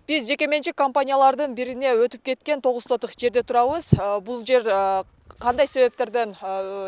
Биз жеке менчик компаниялардын бирине өтүп кеткен 9 сотық жерде турабыз. Бул жер кандай себептерден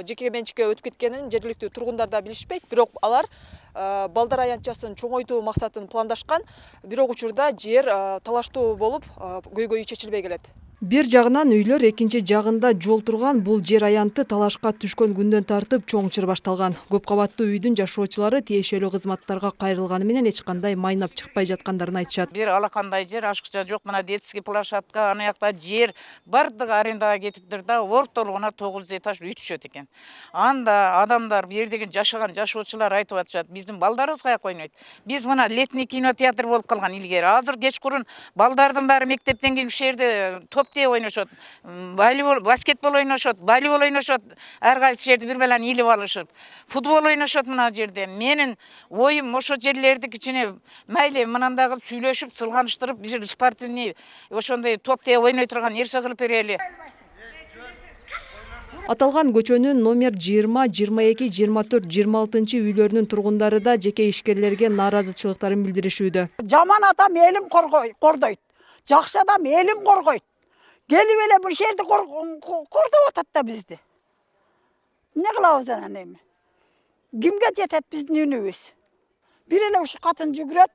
жеке менчикке өтүп кеткенин жергиликтүү тургундар да билишпейт, бирок алар балдар аянтчасын чоңойтуу максатын пландашкан. Бирок учурда жер талаштуу болуп, көйгөйү чечилбей келет. Бир жагынан үйлөр, экинчи жагында жол турган бул жер аянты талашка түшкөн күндөн тартып чоң чыр башталган. Көп кабаттуу үйдүн жашоочулары тиешелүү кызматтарга кайрылганы менен эч кандай майнап чыкпай жаткандарын айтышат. Бир алакандай жер, ашыкча жок, мына детский площадка, ана жакта жер бардыгы арендага кетиптир да, ортолугуна 9 этаж үй түшөт экен. Анда адамдар бу жердеги жашоочулар айтып атышат, биздин балдарыбыз каяка ойнойт. Биз мына летний кинотеатр болуп калган илгери. Азыр кечкурун балдардын баары мектептен кийин ушул жерде те ойношот, волейбол, баскетбол ойношот, волейбол ойношот, ар кайсы жерди бир белен илип алышып, футбол ойношот мына жерде. Менин оюм ошо жерлерди кичине мейли мынандай кылып сүйлөшүп, сылганыштырып, бир спортивный ошондой топ те ойной турган нерсе кылып берели. Аталган көчөнүн номер 20, 22, 24, 26 үйлөрүнүн тургундары да жеке ишкерлерге нааразычылыктарын билдиришүүдө. Жаман адам элин кордойт, жакшы адам элин коргойт. Келип эле бул жерди кордоп атат да бизди. Эмне кылабыз анан эми? Кимге жетет биздин үнүбүз? Бир эле ушу катын жүгүрөт.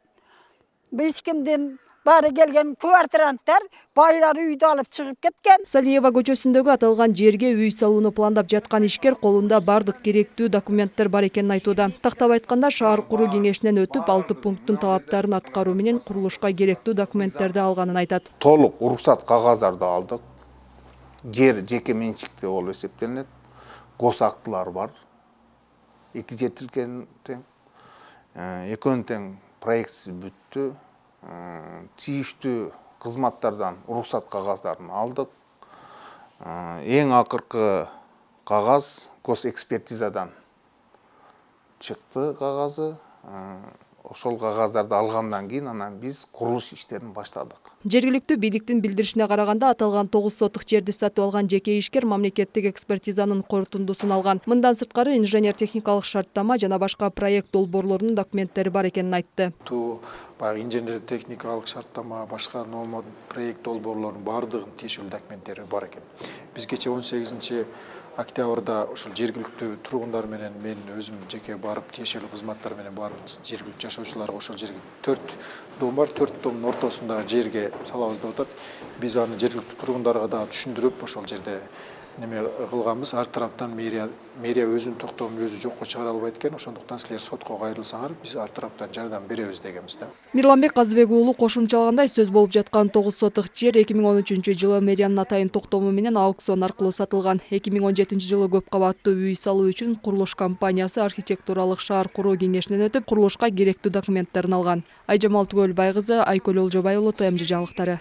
Эч кимдин баары келген квартиранттар байлар үйдү алып чыгып кеткен. Салиева көчөсүндөгү аталган жерге үй салууну пландап жаткан ишкер колунда бардык керектүү документтер бар экенин айтууда. Тактап айтканда, шаар куруу кеңешинен өтүп, 6 пункттун талаптарын аткаруу менен курулушка керектүү документтерди алганын айтат. Толук уруксат кагаздарды алдык. Жер жеке менчикте болуп эсептелет. Гос актылар бар. 2 жер тиркелген тең. Экөөнүн тең проектси бүттү. Тийиштүү кызматтардан уруксат кагаздарын алдык. Эң акыркы кагаз гос экспертизадан чыкты кагазы. Ошол кагаздарды алгандан кийин анан биз курулуш иштерин баштадык. Жергиликтүү бийликтин билдиришине караганда, аталган 9 сотук жерди сатып алган жеке ишкер мамлекеттик экспертизанын корутундусун алган. Мындан сырткары инженер техникалык шарттама жана башка проект долбоорлорунун документтери бар экенин айтты. Баягы инженер техникалык шарттама, башка норма проект долбоорлорунун бардыгынын тиешелүү документтери бар экен. Биз кече 18 октябрда ошол жергиликтүү тургундар менен мен өзүм жеке барып тиешелүү кызматтар менен барып жергиликтүү жашоочуларга ошол жерге 4 дом бар, 4 домдун ортосундагы жерге салабыз деп атат. Биз аны жергиликтүү тургундарга да түшүндүрүп ошол жерде неме кылганбыз. Ар тараптан мэрия өзүнүн токтомун өзү жокко чыгара албайт экен. Ошондуктан силер сотко кайрылсаңар, биз ар тараптан жардам беребиз дегенбиз да. Мирланбек Казыбек уулу кошумчалагандай, сөз болуп жаткан 9 сотук жер 2013-жылы мэриянын атайын токтому менен аукцион аркылуу сатылган. 2017-жылы көп кабаттуу үй салуу үчүн курулуш компаниясы архитектуралык шаар куруу кеңешинен өтүп, курулушка керектүү документтерин алган. Айжамал Түгөлбай кызы, Айкөл Олжобай уулу, ТМЖ жаңылыктары.